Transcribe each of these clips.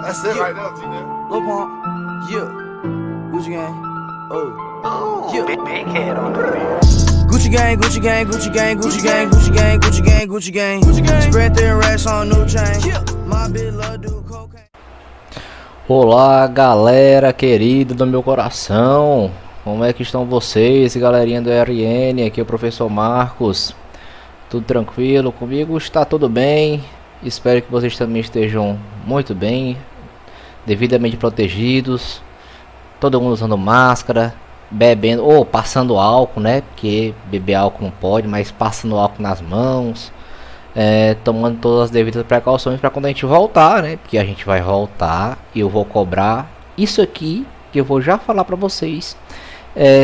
That's it right now, T-Nip. Lil Pump, yeah. Gucci gang, oh, yeah. Big head on the beat. Gucci gang, Gucci gang, Gucci gang, Gucci gang, Gucci gang, Gucci gang, Gucci gang, Gucci gang. Spread their racks on new chain. My bitch love do cocaine. Olá, galera querida do meu coração. Como é que estão vocês, galerinha do RN? Aqui é o professor Marcos. Tudo tranquilo? Comigo está tudo bem. Espero que vocês também estejam muito bem, devidamente protegidos. Todo mundo usando máscara, bebendo ou passando álcool, né? Porque beber álcool não pode, mas passando álcool nas mãos, tomando todas as devidas precauções para quando a gente voltar, né? Porque a gente vai voltar e eu vou cobrar isso aqui que eu vou já falar para vocês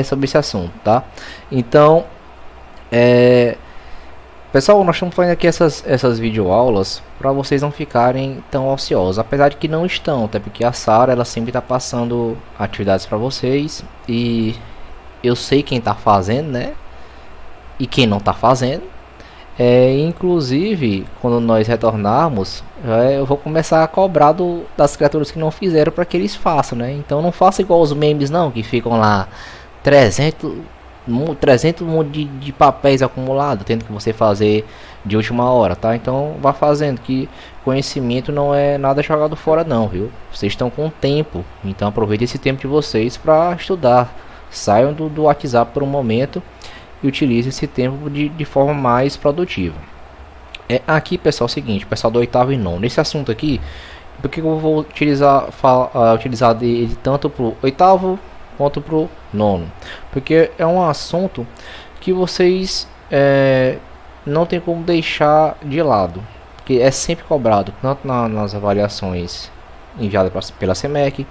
sobre esse assunto, tá? Então, pessoal, nós estamos fazendo aqui essas videoaulas para vocês não ficarem tão ociosos, apesar de que não estão, até porque a Sara ela sempre está passando atividades para vocês e eu sei quem está fazendo, né? E quem não está fazendo. Inclusive, quando nós retornarmos, eu vou começar a cobrar das criaturas que não fizeram para que eles façam, né? Então não faça igual os memes não, que ficam lá 300 de papéis acumulados, tendo que você fazer de última hora, tá? Então vá fazendo, que conhecimento não é nada jogado fora não, viu? Vocês estão com tempo, então aproveite esse tempo de vocês para estudar. Saiam do WhatsApp por um momento e utilize esse tempo de forma mais produtiva. Aqui, pessoal, é o seguinte, pessoal do oitavo e nono, nesse assunto aqui, porque eu vou utilizar dele tanto pro oitavo quanto pro nono, porque é um assunto que vocês não tem como deixar de lado, porque é sempre cobrado, tanto nas avaliações enviadas pela SEMEC,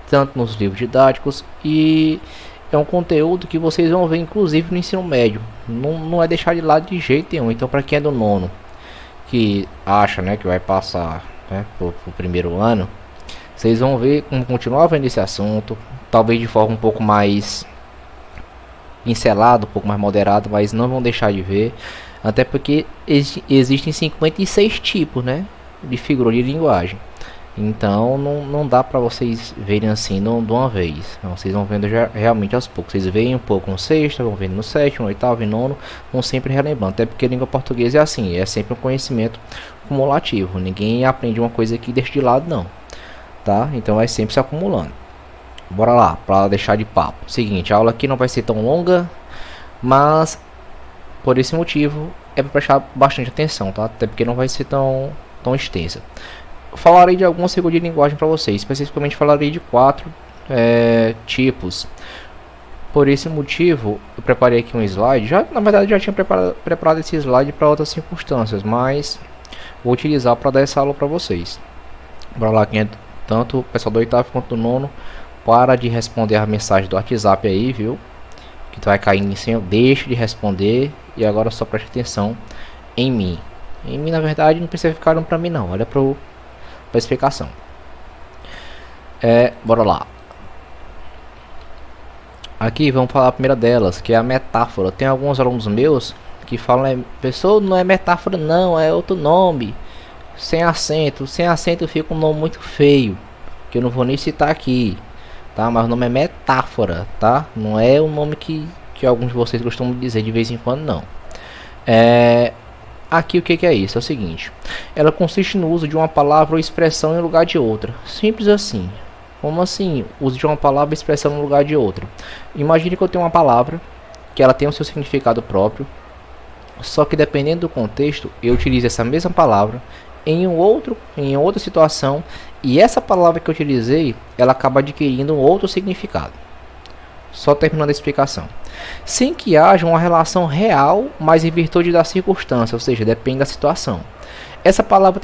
tanto nos livros didáticos, e é um conteúdo que vocês vão ver inclusive no ensino médio, não é deixar de lado de jeito nenhum. Então, para quem é do nono, que acha, né, que vai passar, né, pro primeiro ano, vocês vão ver como continuar vendo esse assunto, talvez de forma um pouco mais pincelada, um pouco mais moderada, mas não vão deixar de ver, até porque existem 56 tipos, né, de figura de linguagem. Então não dá para vocês verem assim de uma vez. Então, vocês vão vendo realmente aos poucos. Vocês veem um pouco no sexto, vão vendo no sétimo, no oitavo e nono, vão sempre relembrando. Até porque a língua portuguesa é assim, é sempre um conhecimento cumulativo. Ninguém aprende uma coisa aqui deixa de lado não, tá? Então vai sempre se acumulando. Bora lá, para deixar de papo. Seguinte, a aula aqui não vai ser tão longa, mas por esse motivo é para prestar bastante atenção, tá? Até porque não vai ser tão extensa. Falarei de algumas figuras de linguagem para vocês, especificamente falarei de 4 tipos. Por esse motivo, eu preparei aqui um slide. Na verdade, já tinha preparado esse slide para outras circunstâncias, mas vou utilizar para dar essa aula para vocês. Bora lá, quem é tanto o pessoal do oitavo quanto do nono, para de responder a mensagem do WhatsApp aí, viu? Que tu vai cair em cima, deixa de responder e agora só preste atenção em mim. Em mim, na verdade, não precisa ficar olhando para mim não, olha para a explicação. Bora lá. Aqui vamos falar a primeira delas, que é a metáfora. Tem alguns alunos meus que falam, pessoal, não é metáfora não, é outro nome, sem acento. Sem acento fica um nome muito feio, que eu não vou nem citar aqui, tá? Mas o nome é metáfora, tá? Não é o nome que alguns de vocês costumam dizer de vez em quando, não. Aqui o que é isso? É o seguinte, ela consiste no uso de uma palavra ou expressão em lugar de outra. Simples assim. Como assim? Uso de uma palavra ou expressão no lugar de outra. Imagine que eu tenho uma palavra que ela tem o seu significado próprio, só que dependendo do contexto, eu utilizo essa mesma palavra em outra situação, e essa palavra que eu utilizei, ela acaba adquirindo um outro significado. Só terminando a explicação. Sem que haja uma relação real, mas em virtude da circunstância, ou seja, depende da situação. Essa palavra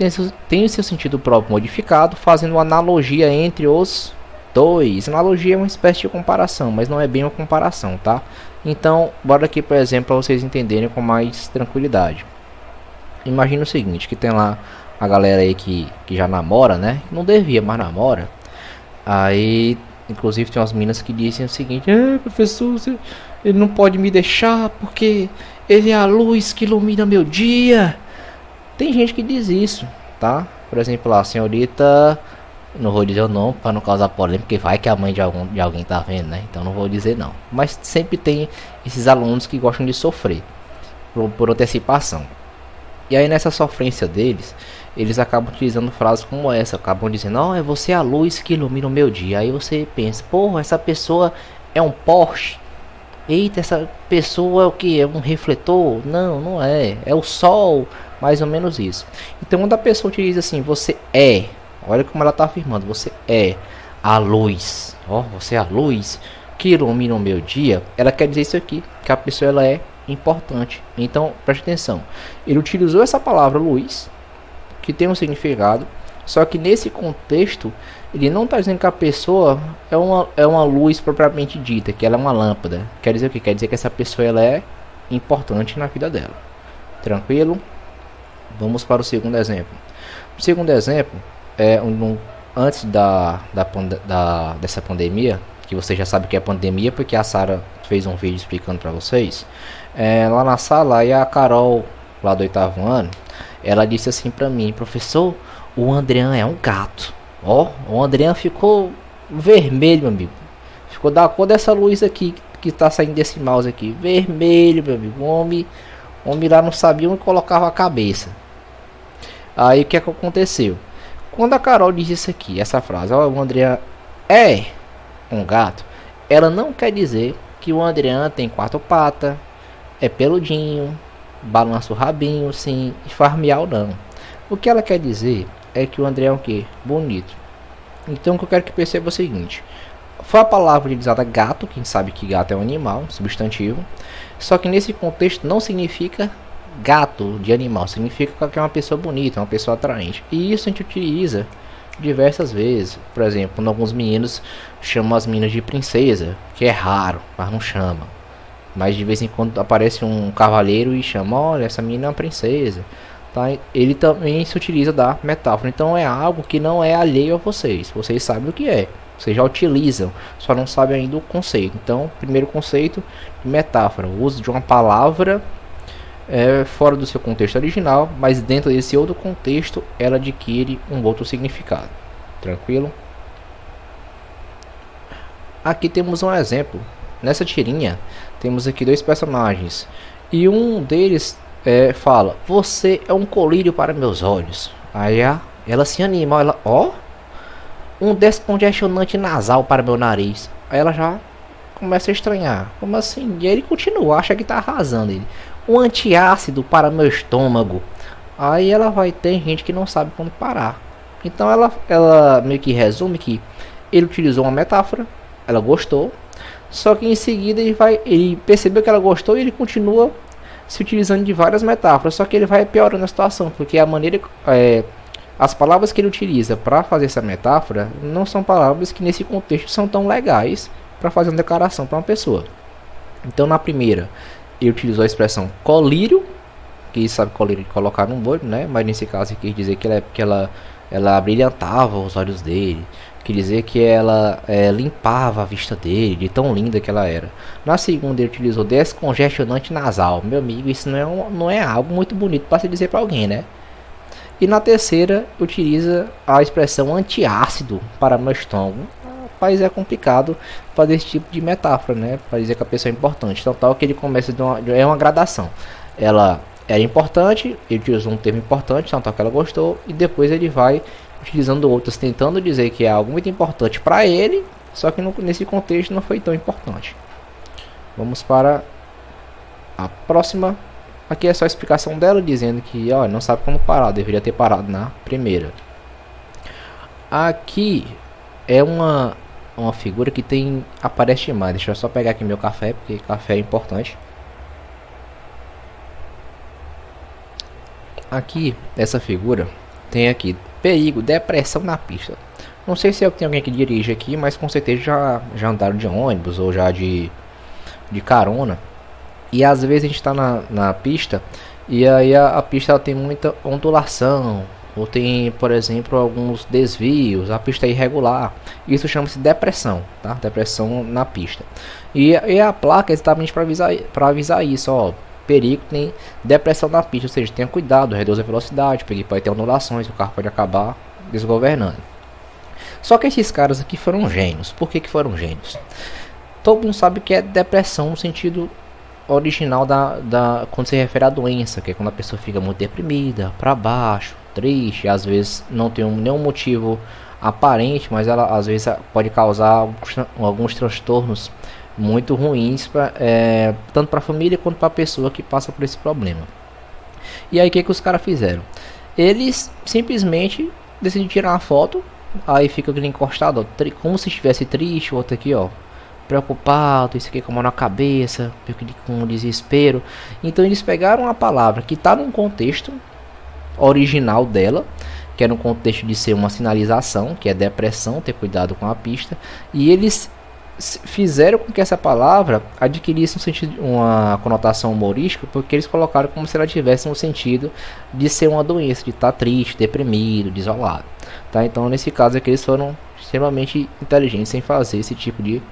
tem o seu sentido próprio modificado, fazendo uma analogia entre os dois. Analogia é uma espécie de comparação, mas não é bem uma comparação, tá? Então, bora aqui, por exemplo, para vocês entenderem com mais tranquilidade. Imagina o seguinte, que tem lá a galera aí que já namora, né? Não devia, mas namora. Aí, inclusive, tem umas meninas que dizem o seguinte: professor, ele não pode me deixar porque ele é a luz que ilumina meu dia. Tem gente que diz isso, tá? Por exemplo, lá, a senhorita Não vou dizer o nome para não causar polêmica, porque vai que a mãe de alguém tá vendo, né? Então não vou dizer não. Mas sempre tem esses alunos que gostam de sofrer por antecipação. E aí nessa sofrência deles, eles acabam utilizando frases como essa, acabam dizendo, é você a luz que ilumina o meu dia. Aí você pensa, porra, essa pessoa é um poste. Eita, essa pessoa é o que? É um refletor? Não, não é. É o sol, mais ou menos isso. Então quando a pessoa utiliza assim, você é, olha como ela está afirmando, você é a luz. Você é a luz que ilumina o meu dia. Ela quer dizer isso aqui, que a pessoa ela é importante. Então preste atenção. Ele utilizou essa palavra luz, que tem um significado, só que nesse contexto ele não está dizendo que a pessoa é uma luz propriamente dita, que ela é uma lâmpada. Quer dizer o que? Quer dizer que essa pessoa ela é importante na vida dela. Tranquilo? Vamos para o segundo exemplo. O segundo exemplo é antes dessa pandemia, que você já sabe que é pandemia, porque a Sara fez um vídeo explicando para vocês. Lá na sala, aí a Carol, lá do 8º ano, ela disse assim pra mim, professor, o Andrian é um gato. O Andrian ficou vermelho, meu amigo. Ficou da cor dessa luz aqui, que tá saindo desse mouse aqui. Vermelho, meu amigo. O homem lá não sabia onde colocava a cabeça. Aí o que é que aconteceu? Quando a Carol diz isso aqui, essa frase, o Andrian é um gato, ela não quer dizer que o Andrian tem 4 patas, é peludinho, balança o rabinho, sim, e faz miau não. O que ela quer dizer é que o André é o que? Bonito. Então o que eu quero que perceba é o seguinte. Foi a palavra utilizada gato, quem sabe que gato é um animal, um substantivo. Só que nesse contexto não significa gato de animal, significa que é uma pessoa bonita, uma pessoa atraente. E isso a gente utiliza diversas vezes. Por exemplo, quando alguns meninos chamam as meninas de princesa, que é raro, mas não chama. Mas de vez em quando aparece um cavaleiro e chama, olha, essa menina é uma princesa. Tá? Ele também se utiliza da metáfora. Então é algo que não é alheio a vocês. Vocês sabem o que é. Vocês já utilizam, só não sabem ainda o conceito. Então, primeiro conceito, metáfora. O uso de uma palavra fora do seu contexto original, mas dentro desse outro contexto, ela adquire um outro significado. Tranquilo? Aqui temos um exemplo. Nessa tirinha, temos aqui 2 personagens. E um deles fala, você é um colírio para meus olhos. Aí ela se anima, ela, um descongestionante nasal para meu nariz. Aí ela já começa a estranhar. Como assim? E ele continua, acha que tá arrasando ele. Um antiácido para meu estômago. Aí ela vai ter gente que não sabe quando parar. Então ela meio que resume que ele utilizou uma metáfora, ela gostou. Só que em seguida ele percebeu que ela gostou e ele continua se utilizando de várias metáforas. Só que ele vai piorando a situação, porque a maneira as palavras que ele utiliza para fazer essa metáfora não são palavras que nesse contexto são tão legais para fazer uma declaração para uma pessoa. Então na primeira ele utilizou a expressão colírio, que sabe colírio de colocar num bolho, né? Mas nesse caso ele quis dizer que ela brilhantava os olhos dele. Quer dizer que ela limpava a vista dele, de tão linda que ela era. Na segunda ele utilizou descongestionante nasal. Meu amigo, isso não é algo muito bonito para se dizer para alguém, né? E na terceira utiliza a expressão antiácido para meu estômago. Rapaz, é complicado fazer esse tipo de metáfora, né? Para dizer que a pessoa é importante. Então tal que ele começa é uma gradação. Ela era importante, ele utilizou um termo importante, então tal que ela gostou. E depois ele vai utilizando outras, tentando dizer que é algo muito importante para ele, só que nesse contexto não foi tão importante. Vamos para a próxima. Aqui é só a explicação dela, dizendo que não sabe como parar, deveria ter parado na primeira. Aqui é uma figura que aparece demais. Deixa eu só pegar aqui meu café, porque café é importante. Aqui, essa figura tem aqui perigo, depressão na pista. Não sei se tem alguém que dirige aqui, mas com certeza já andaram de ônibus ou já de carona. E às vezes a gente está na pista e aí a pista ela tem muita ondulação, ou tem, por exemplo, alguns desvios, a pista é irregular. Isso chama-se depressão, tá? Depressão na pista. E a placa é exatamente para avisar isso, perigo, tem depressão na pista, ou seja, tenha cuidado, reduza a velocidade, porque pode ter ondulações, o carro pode acabar desgovernando. Só que esses caras aqui foram gênios. Por que foram gênios? Todo mundo sabe que é depressão no sentido original quando se refere à doença, que é quando a pessoa fica muito deprimida, para baixo, triste, às vezes não tem nenhum motivo aparente, mas ela às vezes pode causar alguns transtornos muito ruins tanto para a família quanto para a pessoa que passa por esse problema. E aí o que os caras fizeram? Eles simplesmente decidem tirar uma foto, aí fica aquele encostado, ó, como se estivesse triste, o outro aqui, ó, preocupado, isso aqui com a mão na cabeça, com desespero. Então eles pegaram a palavra que está num contexto original dela, que é no contexto de ser uma sinalização, que é depressão, ter cuidado com a pista, e eles fizeram com que essa palavra adquirisse uma conotação humorística, porque eles colocaram como se ela tivesse um sentido de ser uma doença, de estar triste, deprimido, desolado, tá? Então nesse caso aqui eles foram extremamente inteligentes em fazer esse tipo de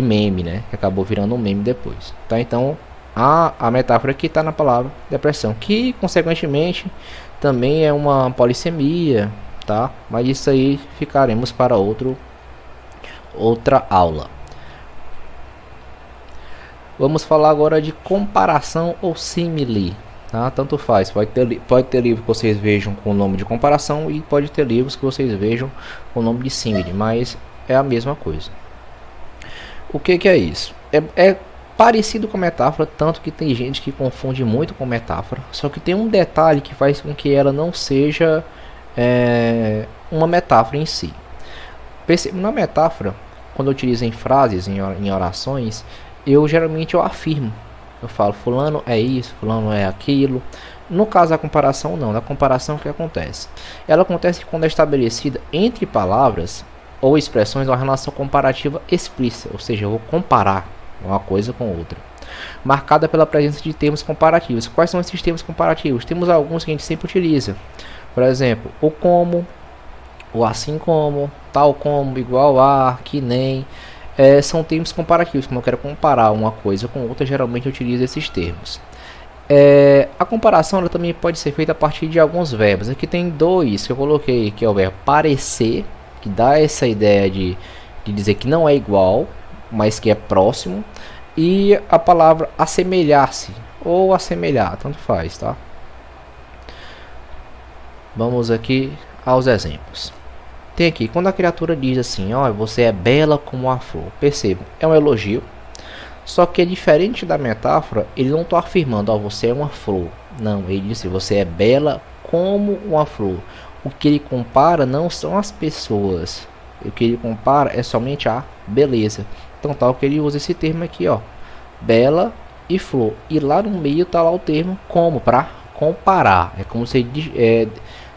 meme, né, que acabou virando um meme depois, tá? Então a metáfora que está na palavra depressão, que consequentemente também é uma polissemia, tá? Mas isso aí ficaremos para outra aula. Vamos falar agora de comparação ou simile, tá? Tanto faz, pode ter livro que vocês vejam com o nome de comparação e pode ter livros que vocês vejam com o nome de simile, mas é a mesma coisa. O que é isso? É parecido com metáfora, tanto que tem gente que confunde muito com metáfora, só que tem um detalhe que faz com que ela não seja uma metáfora em si. Na metáfora, quando eu utilizo em frases, em orações, eu geralmente afirmo. Eu falo, fulano é isso, fulano é aquilo. No caso da comparação, não. Na comparação, o que acontece? Ela acontece quando é estabelecida entre palavras ou expressões uma relação comparativa explícita, ou seja, eu vou comparar uma coisa com outra, marcada pela presença de termos comparativos. Quais são esses termos comparativos? Temos alguns que a gente sempre utiliza. Por exemplo, o como, o assim como, tal como, igual a, que nem. São termos comparativos. Quando eu quero comparar uma coisa com outra, geralmente eu utilizo esses termos. A comparação ela também pode ser feita a partir de alguns verbos. Aqui tem dois que eu coloquei, que é o verbo parecer, que dá essa ideia de dizer que não é igual, mas que é próximo, e a palavra assemelhar-se ou assemelhar, tanto faz, tá? Vamos aqui aos exemplos. Tem aqui, quando a criatura diz assim, ó, você é bela como a flor. Perceba, é um elogio, só que é diferente da metáfora. Ele não está afirmando, ó, você é uma flor. Não, ele disse, você é bela como uma flor. O que ele compara não são as pessoas, o que ele compara é somente a beleza. Então tal que ele usa esse termo aqui, ó, bela e flor, e lá no meio tá lá o termo como, para comparar. É como se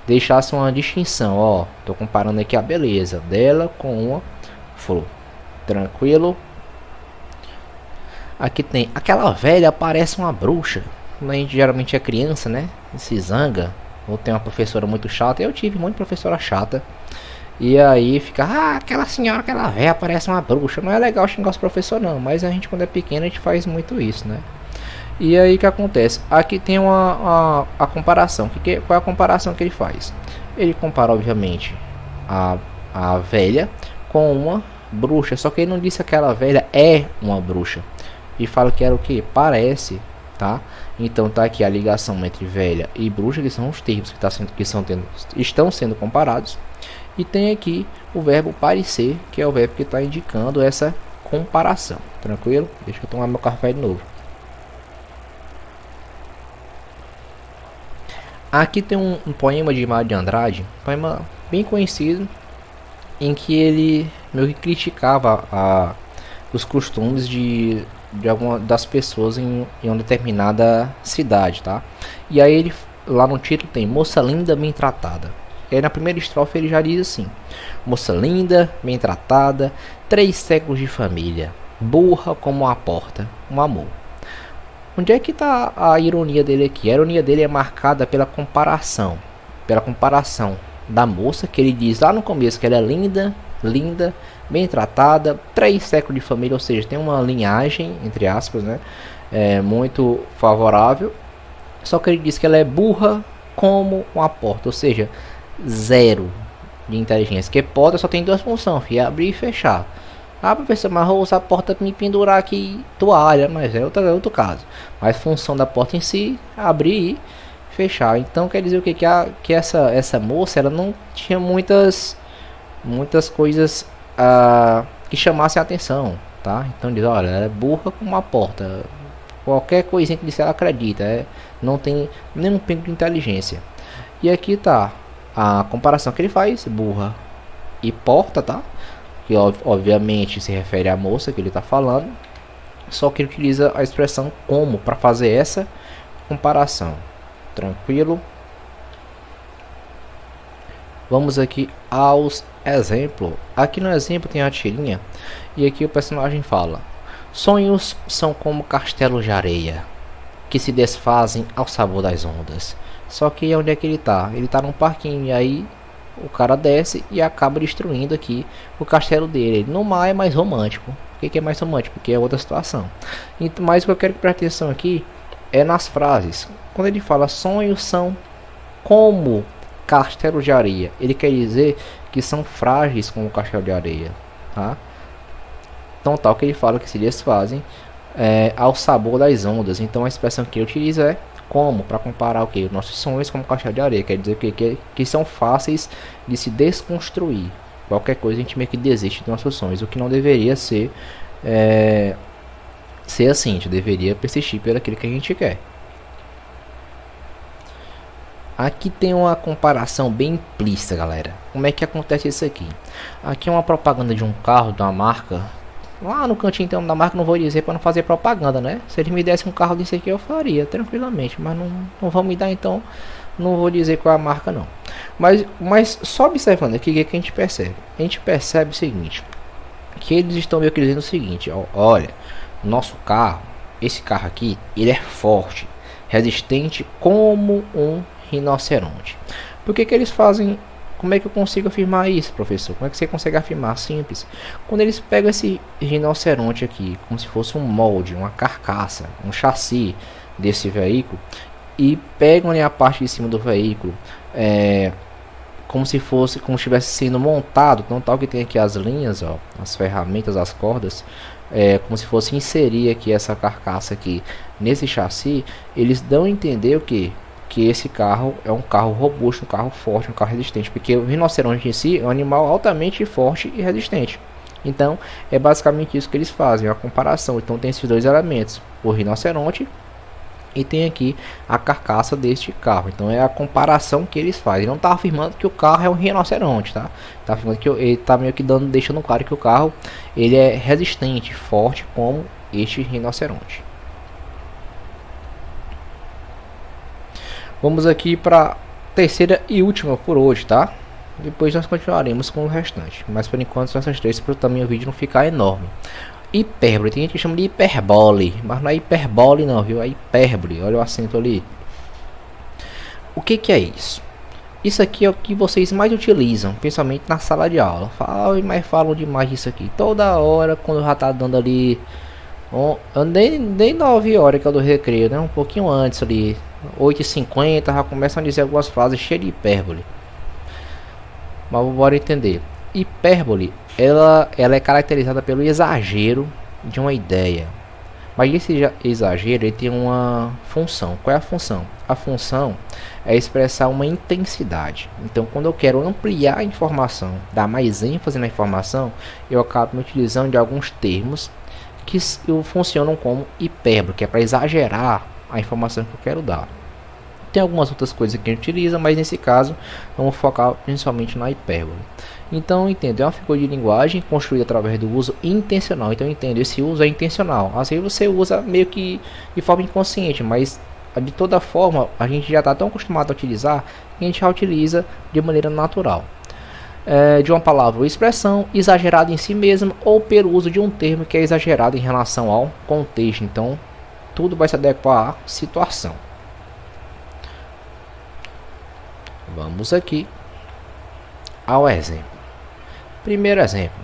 deixasse uma distinção, ó, tô comparando aqui a beleza dela com uma flor. Tranquilo? Aqui tem, aquela velha parece uma bruxa. Quando a gente geralmente é criança, né, se zanga, ou tem uma professora muito chata. Eu tive muita professora chata, e aí fica, aquela senhora, aquela velha parece uma bruxa. Não é legal xingar os professores não, mas a gente quando é pequeno a gente faz muito isso, né? E aí o que acontece? Aqui tem a comparação. Qual é a comparação que ele faz? Ele compara obviamente a velha com uma bruxa, só que ele não disse que aquela velha é uma bruxa, e fala que era o que? Parece, tá? Então tá aqui a ligação entre velha e bruxa, que são os termos estão sendo comparados. E tem aqui o verbo parecer, que é o verbo que está indicando essa comparação. Tranquilo? Deixa eu tomar meu café de novo. Aqui tem um poema de Mário de Andrade, um poema bem conhecido, em que ele meio que criticava os costumes de alguma das pessoas em uma determinada cidade, tá? E aí ele, lá no título tem moça linda, bem tratada. E aí na primeira estrofe ele já diz assim: moça linda, bem tratada, 3 séculos de família, burra como a porta, um amor. Onde é que está a ironia dele aqui? A ironia dele é marcada pela comparação da moça, que ele diz lá no começo que ela é linda, bem tratada, 3 séculos de família, ou seja, tem uma linhagem, entre aspas, né, muito favorável. Só que ele diz que ela é burra como uma porta, ou seja, zero, de inteligência. Que porta só tem duas funções, filho, abrir e fechar. Ah, professor, mas eu vou usar a porta para me pendurar aqui toalha, mas é outro caso. Mas função da porta em si, abrir e fechar. Então quer dizer o que? Que essa moça, ela não tinha muitas coisas que chamassem a atenção, tá? Então diz, olha, ela é burra com uma porta. Qualquer coisinha que disser ela acredita, não tem nenhum pingo de inteligência. E aqui tá a comparação que ele faz, burra e porta, tá? Que obviamente se refere à moça que ele está falando, só que ele utiliza a expressão como para fazer essa comparação. Tranquilo? Vamos aqui aos exemplos. Aqui no exemplo tem a tirinha e aqui o personagem fala: sonhos são como castelos de areia que se desfazem ao sabor das ondas. Só que onde é que ele tá? Ele tá num parquinho e aí o cara desce e acaba destruindo aqui o castelo dele. No mar é mais romântico. Por que é mais romântico? Porque é outra situação. Mas o que eu quero que preste atenção aqui é nas frases. Quando ele fala sonhos são como castelos de areia, ele quer dizer que são frágeis como o castelo de areia, tá? Então tal que ele fala que se desfazem ao sabor das ondas. Então a expressão que ele utiliza é como, para comparar o que? Nossos sonhos como castelo de areia, quer dizer que são fáceis de se desconstruir. Qualquer coisa a gente meio que desiste dos nossos sonhos, o que não deveria ser assim. A gente deveria persistir pelo aquilo que a gente quer. Aqui tem uma comparação bem implícita, galera. Como é que acontece isso aqui? Aqui é uma propaganda de um carro, de uma marca. Lá no cantinho então da marca, não vou dizer para não fazer propaganda, né? Se ele me desse um carro desse aqui eu faria tranquilamente, mas não vão me dar, então não vou dizer qual é a marca não. Mas só observando aqui o que a gente percebe? A gente percebe o seguinte, que eles estão meio que dizendo o seguinte: olha, nosso carro, esse carro aqui, ele é forte, resistente como um rinoceronte. Por que eles fazem? Como é que eu consigo afirmar isso, professor? Como é que você consegue afirmar? Simples. Quando eles pegam esse rinoceronte aqui, como se fosse um molde, uma carcaça, um chassi desse veículo, e pegam ali a parte de cima do veículo, como se estivesse sendo montado, então tal que tem aqui as linhas, ó, as ferramentas, as cordas, como se fosse inserir aqui essa carcaça aqui nesse chassi, eles dão a entender o que esse carro é um carro robusto, um carro forte, um carro resistente, porque o rinoceronte em si é um animal altamente forte e resistente. Então é basicamente isso que eles fazem, a comparação. Então tem esses dois elementos, o rinoceronte e tem aqui a carcaça deste carro. Então é a comparação que eles fazem. Ele não está afirmando que o carro é um rinoceronte, tá? Está afirmando que ele está meio que deixando claro que o carro ele é resistente, forte como este rinoceronte. Vamos aqui para terceira e última por hoje, tá? Depois nós continuaremos com o restante. Mas por enquanto são essas três para também o vídeo não ficar enorme. Hipérbole, tem gente que chama de hiperbole, mas não é hiperbole não, viu? É hipérbole, olha o acento ali. O que é isso? Isso aqui é o que vocês mais utilizam, principalmente na sala de aula. Falam demais disso aqui. Toda hora, quando já tá dando ali... nem 9 horas que é do recreio, né? Um pouquinho antes ali, 8h50, já começam a dizer algumas frases cheias de hipérbole. Mas bora entender. Hipérbole, ela é caracterizada pelo exagero de uma ideia. Mas esse exagero ele tem uma função. Qual é a função? A função é expressar uma intensidade. Então, quando eu quero ampliar a informação, dar mais ênfase na informação, eu acabo me utilizando de alguns termos que funcionam como hipérbole, que é para exagerar a informação que eu quero dar. Tem algumas outras coisas que a gente utiliza, mas nesse caso vamos focar principalmente na hipérbole. Então entenda, é uma figura de linguagem construída através do uso intencional. Então entenda, esse uso é intencional. Assim você usa meio que de forma inconsciente, mas de toda forma a gente já está tão acostumado a utilizar que a gente já utiliza de maneira natural. De uma palavra ou expressão exagerada em si mesma ou pelo uso de um termo que é exagerado em relação ao contexto. Então tudo vai se adequar à situação. Vamos aqui ao exemplo. Primeiro exemplo.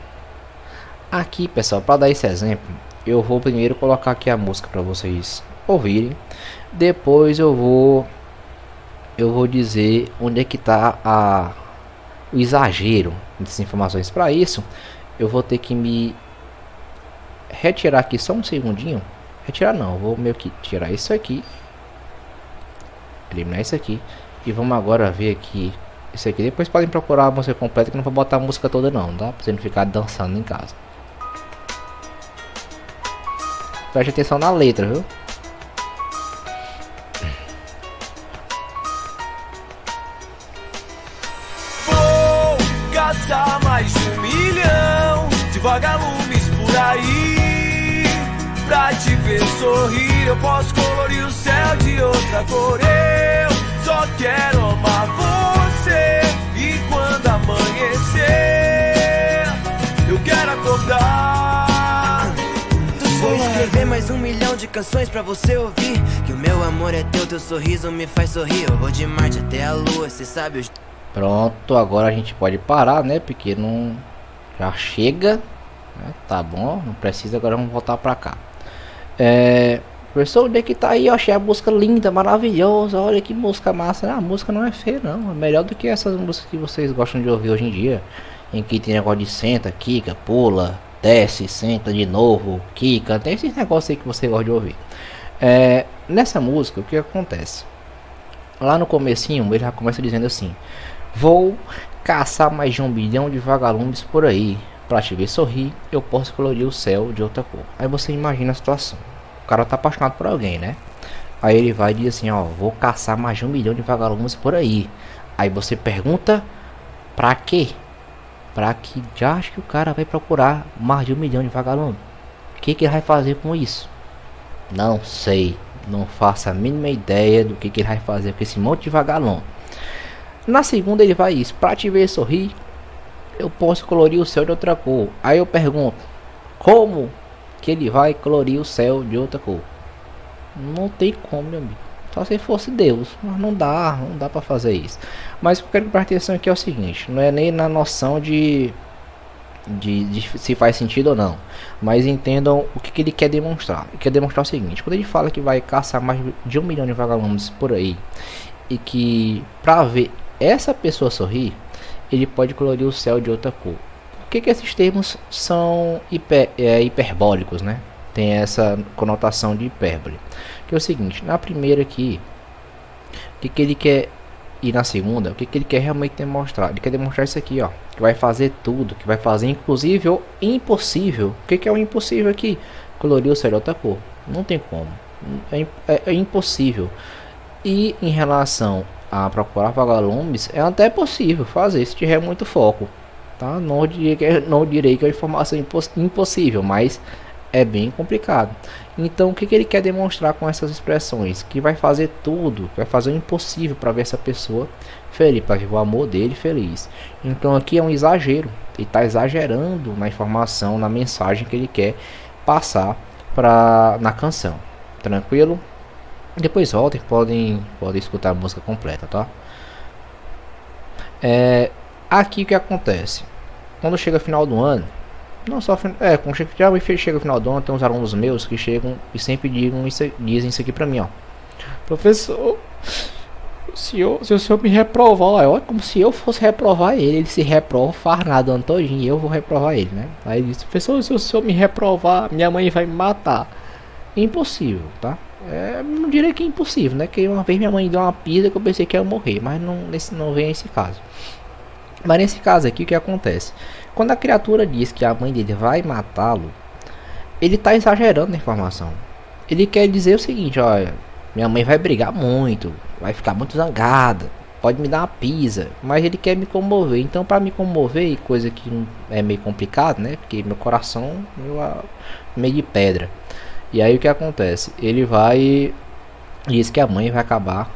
Aqui, pessoal, para dar esse exemplo, eu vou primeiro colocar aqui a música para vocês ouvirem. Depois eu vou dizer onde é que está o exagero dessas informações. Para isso, eu vou ter que me retirar aqui só um segundinho. Retirar não, eu vou meio que tirar isso aqui, eliminar isso aqui, e vamos agora ver aqui isso aqui. Depois podem procurar a música completa, que não vou botar a música toda não, tá? Pra você não ficar dançando em casa. Preste atenção na letra, viu? Vou caçar mais de 1 milhão de vagalumes por aí. Pra te ver sorrir, eu posso colorir o céu de outra cor. Eu só quero amar você. E quando amanhecer, eu quero acordar. Vou escrever mais 1 milhão de canções pra você ouvir. Que o meu amor é teu sorriso me faz sorrir. Eu vou de Marte até a Lua, cê sabe. Pronto, agora a gente pode parar, né? Porque não já chega, né? Tá bom, não precisa. Agora vamos voltar pra cá. Professor, onde é que tá aí? Eu achei a música linda, maravilhosa. Olha que música massa. A música não é feia, não. É melhor do que essas músicas que vocês gostam de ouvir hoje em dia, em que tem negócio de senta, quica, pula, desce, senta de novo, quica. Tem esses negócios aí que você gosta de ouvir. Nessa música, o que acontece? Lá no comecinho, ele já começa dizendo assim: vou caçar mais de 1 bilhão de vagalumes por aí. Pra te ver sorrir, eu posso colorir o céu de outra cor. Aí você imagina a situação. O cara tá apaixonado por alguém, né? Aí ele vai e diz assim, ó: vou caçar mais de 1 milhão de vagalumes por aí. Aí você pergunta: pra quê? Pra que já acho que o cara vai procurar mais de 1 milhão de vagalumes? O que ele vai fazer com isso? Não sei. Não faço a mínima ideia do que ele vai fazer com esse monte de vagalume. Na segunda ele vai isso: pra te ver sorrir, eu posso colorir o céu de outra cor. Aí eu pergunto: como que ele vai colorir o céu de outra cor? Não tem como, meu amigo. Só se fosse Deus. Mas não dá pra fazer isso. Mas o que eu quero prestar atenção aqui é o seguinte: não é nem na noção de se faz sentido ou não, mas entendam o que ele quer demonstrar. Ele quer demonstrar o seguinte: quando ele fala que vai caçar mais de 1 milhão de vagalumes por aí, e que pra ver essa pessoa sorrir, ele pode colorir o céu de outra cor. Por que esses termos são hiperbólicos, né? Tem essa conotação de hipérbole. Que é o seguinte: na primeira aqui, o que ele quer, e na segunda, o que ele quer realmente demonstrar? Ele quer demonstrar isso aqui, ó: que vai fazer tudo, que vai fazer inclusive o impossível. O que é o impossível aqui? Colorir o céu de outra cor. Não tem como. É impossível. E em relação a procurar vagalumes, é até possível fazer se tiver muito foco, tá? Não direi que é informação impossível, mas é bem complicado. Então o que ele quer demonstrar com essas expressões? Que vai fazer tudo, que vai fazer o impossível para ver essa pessoa feliz, para ver o amor dele feliz. Então aqui é um exagero. Ele está exagerando na informação, na mensagem que ele quer passar na canção. Tranquilo? Depois voltem, podem escutar a música completa, tá? Aqui o que acontece? Quando chega final do ano, não só quando chega o final do ano, tem uns alunos meus que chegam e sempre dizem isso aqui pra mim, ó: professor, se o senhor me reprovar, é como se eu fosse reprovar ele se reprova, faz nada o ano todinho e eu vou reprovar ele, né? Aí ele diz: professor, se o senhor me reprovar, minha mãe vai me matar. Impossível, tá? Não diria que é impossível, né? Que uma vez minha mãe deu uma pisa que eu pensei que ia morrer, mas não vem esse caso. Mas nesse caso aqui, o que acontece? Quando a criatura diz que a mãe dele vai matá-lo, ele está exagerando a informação. Ele quer dizer o seguinte: olha, minha mãe vai brigar muito, vai ficar muito zangada, pode me dar uma pisa, mas ele quer me comover. Então, para me comover, coisa que é meio complicado, né? Porque meu coração meio de pedra. E aí o que acontece? Ele vai diz que a mãe vai acabar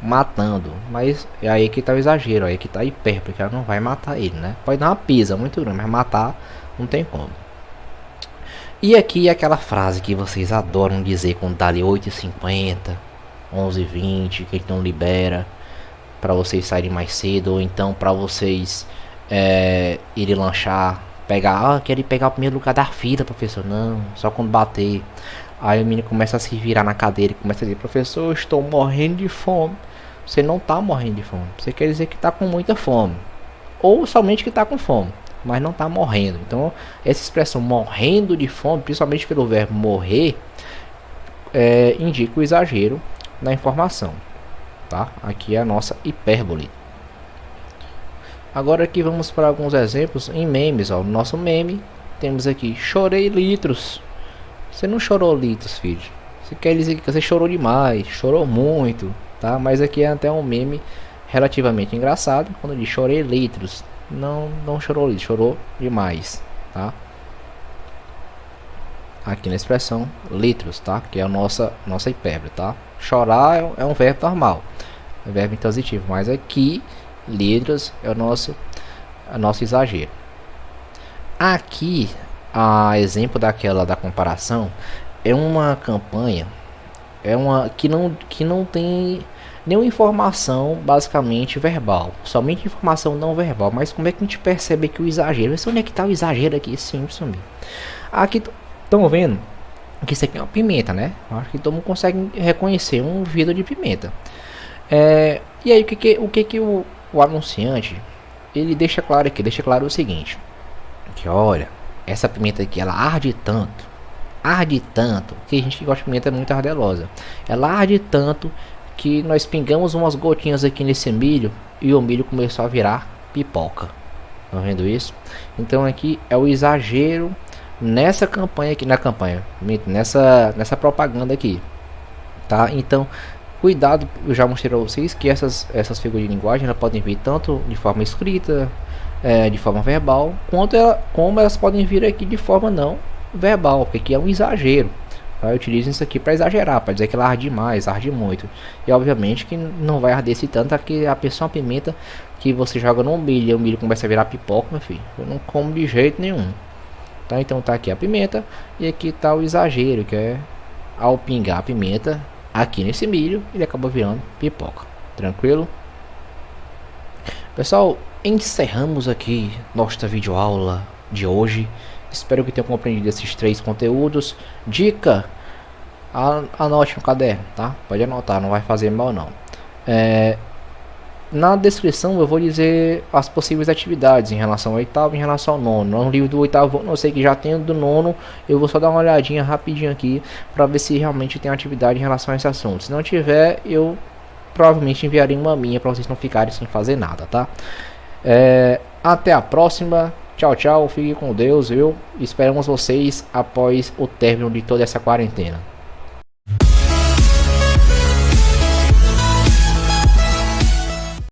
matando, mas é aí que tá o exagero, aí que tá hiper, porque ela não vai matar ele, né? Pode dar uma pisa muito grande, mas matar não tem como. E aqui é aquela frase que vocês adoram dizer quando dá ali 8h50, 11h20, que então libera para vocês saírem mais cedo, ou então para vocês irem lanchar, quero ir pegar o primeiro lugar da fila, professor. Não, só quando bater. Aí o menino começa a se virar na cadeira e começa a dizer: professor, eu estou morrendo de fome. Você não está morrendo de fome, você quer dizer que está com muita fome. ou somente que está com fome, mas não está morrendo. Então essa expressão morrendo de fome, principalmente pelo verbo morrer, indica o exagero na informação, tá? Aqui é a nossa hipérbole. Agora aqui vamos para alguns exemplos em memes. Ó, no nosso meme temos aqui: chorei litros. Você não chorou litros, filho. Você quer dizer que você chorou demais, chorou muito, tá? Mas aqui é até um meme relativamente engraçado quando diz chorei litros. Não chorou litros, chorou demais, tá? Aqui na expressão litros, tá? Que é a nossa hipérbole, tá? Chorar é um verbo normal, é verbo intransitivo, mas aqui litros é o nosso exagero. Aqui, a exemplo da comparação, é uma campanha, que não tem nenhuma informação basicamente verbal, somente informação não verbal. Mas como é que a gente percebe que o exagero? Onde é que está o exagero aqui? Simples, aqui estão vendo que isso aqui é uma pimenta, né? Acho que todo mundo consegue reconhecer um vidro de pimenta. E aí o que o anunciante ele deixa claro aqui? Deixa claro o seguinte: que olha, essa pimenta aqui ela arde tanto, que a gente que gosta de pimenta é muito ardelosa. Ela arde tanto que nós pingamos umas gotinhas aqui nesse milho e o milho começou a virar pipoca. Estão vendo isso? Então aqui é o exagero nessa campanha aqui, nessa propaganda aqui, tá? Então cuidado, eu já mostrei para vocês que essas figuras de linguagem elas podem vir tanto de forma escrita, de forma verbal, como elas podem vir aqui de forma não verbal, porque aqui é um exagero. Eu utilizo isso aqui para exagerar, para dizer que ela arde demais, arde muito. E obviamente que não vai arder esse tanto, aqui a pessoa uma pimenta que você joga no milho e o milho começa a virar pipoca, meu filho. Eu não como de jeito nenhum. Tá? Então tá aqui a pimenta e aqui tá o exagero, que é ao pingar a pimenta aqui nesse milho, ele acaba virando pipoca. Tranquilo? Pessoal, encerramos aqui nossa videoaula de hoje. Espero que tenham compreendido esses 3 conteúdos. Dica: anote no caderno, tá? Pode anotar, não vai fazer mal não. Na descrição eu vou dizer as possíveis atividades em relação ao oitavo e em relação ao nono. No livro do oitavo, não sei que já tem do nono, eu vou só dar uma olhadinha rapidinho aqui para ver se realmente tem atividade em relação a esse assunto. Se não tiver, eu provavelmente enviarei uma minha para vocês não ficarem sem fazer nada, tá? Até a próxima. Tchau, tchau. Fiquem com Deus, viu? Esperamos vocês após o término de toda essa quarentena.